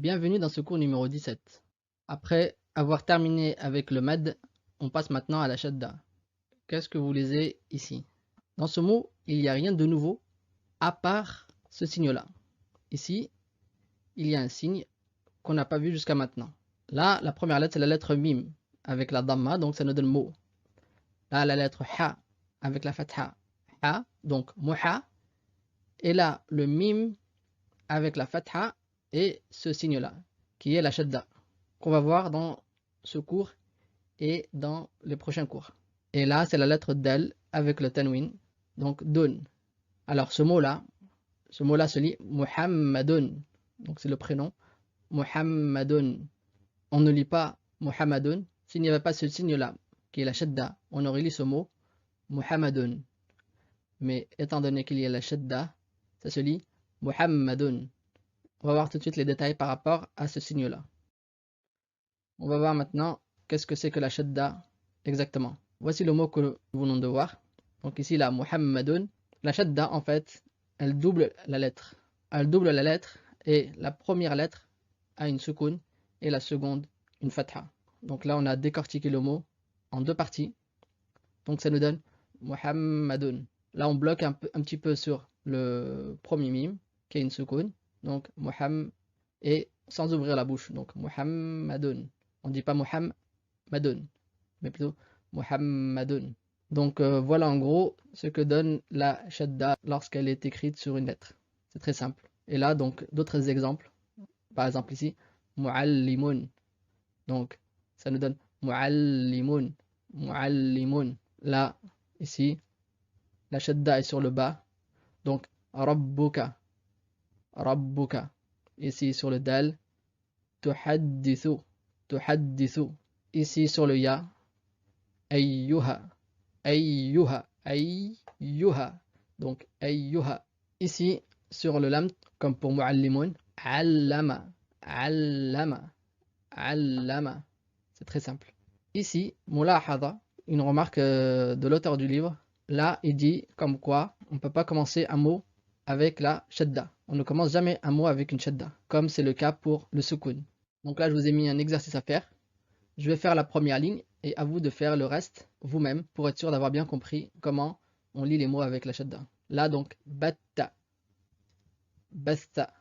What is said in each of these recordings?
Bienvenue dans ce cours numéro 17. Après avoir terminé avec le mad, on passe maintenant à la shadda. Qu'est-ce que vous lisez ici? Dans ce mot, il n'y a rien de nouveau à part ce signe-là. Ici, il y a un signe qu'on n'a pas vu jusqu'à maintenant. Là, la première lettre, c'est la lettre mim avec la damma, donc ça nous donne mot. Là, la lettre ha avec la fatha, ha, donc muha. Et là, le mim avec la fatha et ce signe-là, qui est la shadda, qu'on va voir dans ce cours et dans les prochains cours. Et là, c'est la lettre dal avec le tanwin, donc dun. Alors ce mot-là se lit Muhammadun, donc c'est le prénom, Muhammadun. On ne lit pas Muhammadun, s'il n'y avait pas ce signe-là, qui est la shadda, on aurait lu ce mot Muhammadun. Mais étant donné qu'il y a la shadda, ça se lit Muhammadun. On va voir tout de suite les détails par rapport à ce signe-là. On va voir maintenant qu'est-ce que c'est que la shadda exactement. Voici le mot que nous venons de voir. Donc ici, la Muhammadun. La shadda, en fait, elle double la lettre. Elle double la lettre et la première lettre a une soukoun et la seconde une fatha. Donc là, on a décortiqué le mot en deux parties. Donc ça nous donne Muhammadun. Là, on bloque un petit peu sur le premier mime qui est une soukoun. Donc Muhammad et sans ouvrir la bouche. Donc Muhammadun. On ne dit pas Muhammadun, mais plutôt Muhammadun. Donc voilà en gros ce que donne la shadda lorsqu'elle est écrite sur une lettre. C'est très simple. Et là, donc, d'autres exemples. Par exemple ici, Muallimun. Donc, ça nous donne Muallimun. Muallimun. Là, ici, la shadda est sur le bas. Donc, Rabbuka. Rabbuka. Ici, sur le dal, Tuhaddithu. Tuhaddithu. Ici, sur le ya, Ayyuha. Ayyuha. Ayyuha. Donc, Ayyuha. Ici, sur le lam, comme pour Muallimun, Allama. Allama. Allama. C'est très simple. Ici, mulahada, une remarque de l'auteur du livre. Là, il dit comme quoi on ne peut pas commencer un mot avec la shadda. On ne commence jamais un mot avec une shadda, comme c'est le cas pour le sukun. Donc là, je vous ai mis un exercice à faire. Je vais faire la première ligne et à vous de faire le reste vous-même pour être sûr d'avoir bien compris comment on lit les mots avec la shadda. Là, donc, batta, basta,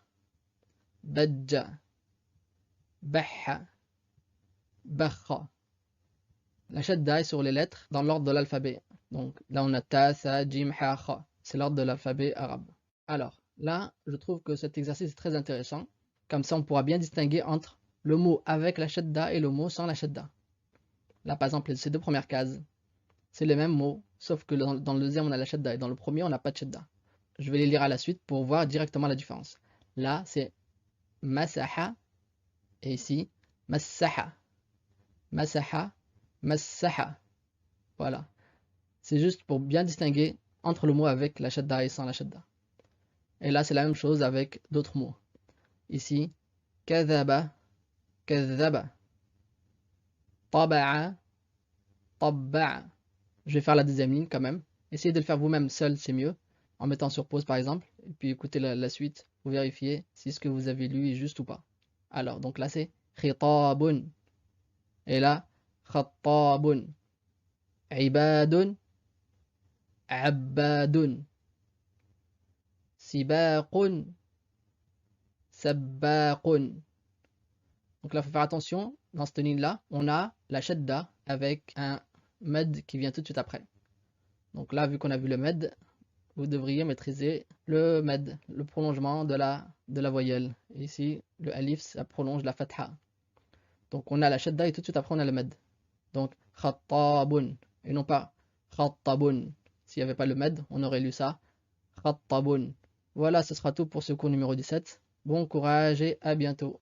bajja, bahha, bakha. La shadda est sur les lettres dans l'ordre de l'alphabet. Donc là, on a ta, sa, jim, ha, kha. C'est l'ordre de l'alphabet arabe. Alors là, je trouve que cet exercice est très intéressant. Comme ça, on pourra bien distinguer entre le mot avec la shadda et le mot sans la shadda. Là, par exemple, ces deux premières cases, c'est les mêmes mots, sauf que dans le deuxième, on a la shadda et dans le premier, on n'a pas de shadda. Je vais les lire à la suite pour voir directement la différence. Là, c'est masaha et ici, massaha. Masaha, massaha. Voilà. C'est juste pour bien distinguer entre le mot avec la shadda et sans la shadda. Et là, c'est la même chose avec d'autres mots. Ici, kadhaba, kadhaba. Taba'a, tabba'a. Je vais faire la deuxième ligne quand même. Essayez de le faire vous-même seul, c'est mieux. En mettant sur pause par exemple. Et puis écoutez la suite pour vérifier si ce que vous avez lu est juste ou pas. Alors, donc là c'est khitabun. Et là, khattabun. Ibadun, abbadun. Sibaqun, sabbaqun. Donc là, il faut faire attention. Dans cette ligne-là, on a la shadda avec un med qui vient tout de suite après. Donc là, vu qu'on a vu le med, vous devriez maîtriser le med, le prolongement de la voyelle. Et ici, le alif, ça prolonge la fatha. Donc on a la shadda et tout de suite après, on a le med. Donc khattabun, et non pas khattabun. S'il n'y avait pas le med, on aurait lu ça. Khattabun. Voilà, ce sera tout pour ce cours numéro 17. Bon courage et à bientôt.